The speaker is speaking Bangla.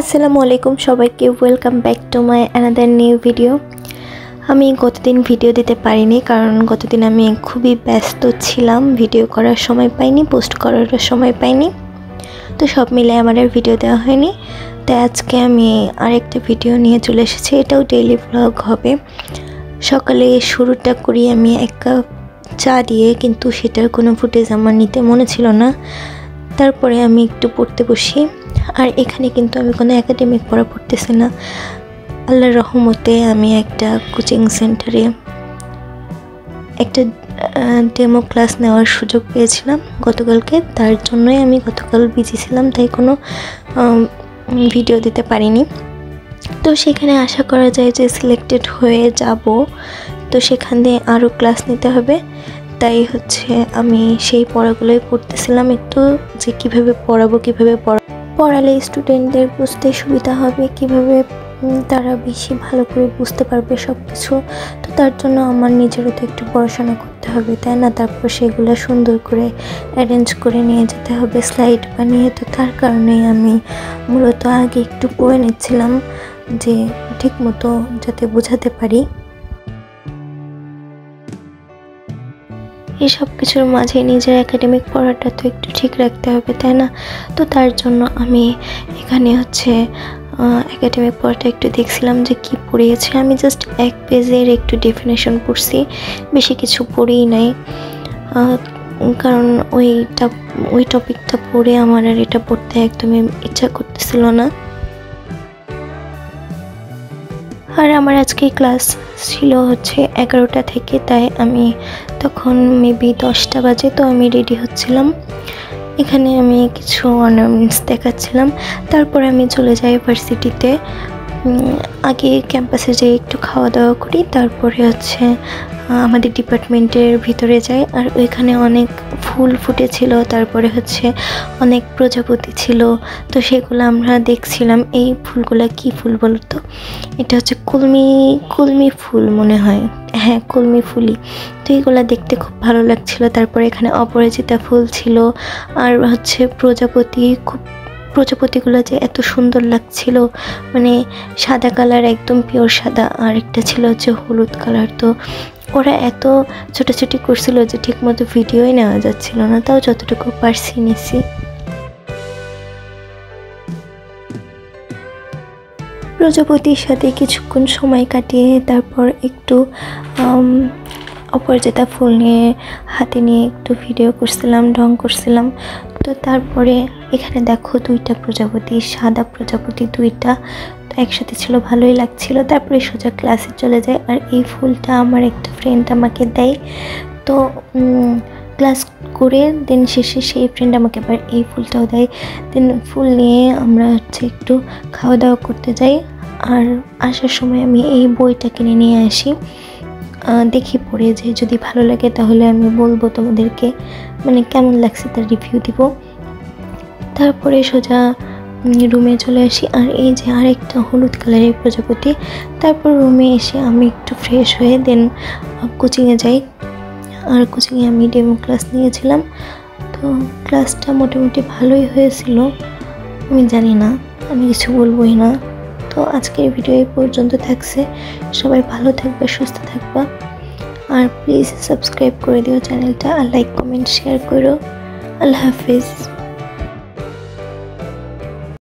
আসসালামু আলাইকুম সবাইকে welcome back to my another new video. আমি গতদিন ভিডিও দিতে পারিনি কারণ গতদিন আমি খুবই ব্যস্ত ছিলাম, ভিডিও করার সময় পাইনি, পোস্ট করার সময় পাইনি, তো সব মিলে আমার আর ভিডিও দেওয়া হয়নি। তাই আজকে আমি আরেকটা ভিডিও নিয়ে চলে এসেছি, এটাও ডেইলি ব্লগ হবে। সকালে শুরুটা করি আমি এক কাপ চা দিয়ে, কিন্তু সেটার কোনো ফুটেজ আমার নিতে মনে ছিল না। তারপরে আমি একটু পড়তে বসি, আর এখানে কিন্তু আমি কোনো একাডেমিক পড়া পড়তেছি না। আল্লাহর রহমতে আমি একটা কোচিং সেন্টারে একটা ডেমো ক্লাস নেওয়ার সুযোগ পেয়েছিলাম গতকালকে, তার জন্যই আমি গতকাল বিজি ছিলাম, তাই কোনো ভিডিও দিতে পারিনি। তো সেখানে আশা করা যায় যে সিলেক্টেড হয়ে যাব, তো সেখান দিয়ে আরও ক্লাস নিতে হবে। তাই আমি সেই পড়াগুলোই পড়তেছিলাম একটু, যে কীভাবে পড়াবো, কীভাবে পড়ালে স্টুডেন্টদের বুঝতে সুবিধা হবে, কিভাবে তারা বেশি ভালো করে বুঝতে পারবে সব কিছু। তো তার জন্য আমার নিজেরও তো একটু পড়াশোনা করতে হবে, তাই না? তারপর সেগুলো সুন্দর করে অ্যারেঞ্জ করে নিয়ে যেতে হবে স্লাইড বানিয়ে। তো তার কারণেই আমি মূলত আগে একটু পড়ে নিচ্ছিলাম, যে ঠিক মতো যাতে বোঝাতে পারি। এই সব কিছুর মাঝে নিজের একাডেমিক পড়াটা তো একটু ঠিক রাখতে হবে, তাই না? তো তার জন্য আমি এখানে একাডেমিক পড়াটা একটু দেখছিলাম যে কি পড়িয়েছে। আমি জাস্ট এক পেজের একটু ডেফিনেশন পড়ছি, বেশি কিছু পড়েই নাই, কারণ ওই টপিকটা পড়ে আমার আর এটা পড়তে একদমই ইচ্ছা করতেছিল না। আর আমার আজকে ক্লাস ছিল 11টা থেকে, তাই আমি তখন মেবি 10টা বাজে, তো আমি রেডি হচ্ছিলাম। এখানে আমি কিছু অর্নামেন্টস দেখাচ্ছিলাম, তারপরে আমি চলে যাই ভার্সিটিতে। আগে ক্যাম্পাসে যেয়ে একটু খাওয়া দাওয়া করি, তারপরে আমাদের ডিপার্টমেন্টের ভিতরে যাই। আর ওইখানে অনেক ফুল ফুটেছিল, তারপরে অনেক প্রজাপতি ছিল, তো সেগুলো আমরা দেখছিলাম। এই ফুলগুলো কি ফুল বলতো? এটা কলমি ফুল মনে হয়, হ্যাঁ কলমি ফুলই। তো এইগুলো দেখতে খুব ভালো লাগছিল। তারপরে এখানে অপরাজিতা ফুল ছিল, আর প্রজাপতিগুলো যে এত সুন্দর লাগছিল, মানে সাদা কালার, একদম পিওর সাদা, আর একটা ছিল হলুদ কালার। তো ওরা এত ছোটাছুটি করছিল যে ঠিক মতো ভিডিওই নেওয়া যাচ্ছিল না, তাও যতটুকু পারছি নিছি। প্রজাপতির সাথে কিছুক্ষণ সময় কাটিয়ে তারপর একটু অপরাজিতা ফুল নিয়ে হাতে নিয়ে একটু ভিডিও করছিলাম, ঢং করছিলাম। তো তারপরে এখানে দেখো 2টা প্রজাপতি, সাদা প্রজাপতি 2টা, তো একসাথে ছিল, ভালোই লাগছিল। তারপরে সোজা ক্লাসে চলে যায়, আর এই ফুলটা আমার একটা ফ্রেন্ড আমাকে দেয়। তো ক্লাস করে দেন শেষে সেই ফ্রেন্ড আমাকে আবার এই ফুলটাও দেয়। দেন ফুল নিয়ে আমরা একটু খাওয়া দাওয়া করতে যাই। আর আসার সময় আমি এই বইটা কিনে নিয়ে আসি, দেখি পড়ে যে যদি ভালো লাগে তাহলে আমি বলবো তোমাদেরকে, মানে কেমন লাগছে তার রিভিউ দিব। তারপরে সোজা রুমে চলে আসি, আর এই যে আরেকটা হলুদ কালারের প্রজাপতি। তারপর রুমে এসে আমি একটু ফ্রেশ হয়ে দেন কোচিংয়ে যাই। আর কোচিংয়ে আমি ডেমো ক্লাস নিয়েছিলাম, তো ক্লাসটা মোটামুটি ভালোই হয়েছিল। আমি জানি না, আমি কিছু বলবোই না। তো আজকের ভিডিও এই পর্যন্ত থাকছে। সবাই ভালো থাকবে, সুস্থ থাকবা, আর প্লিজ সাবস্ক্রাইব করে দিও চ্যানেলটা, আর লাইক কমেন্ট শেয়ার করো। আল্লাহ হাফিজ।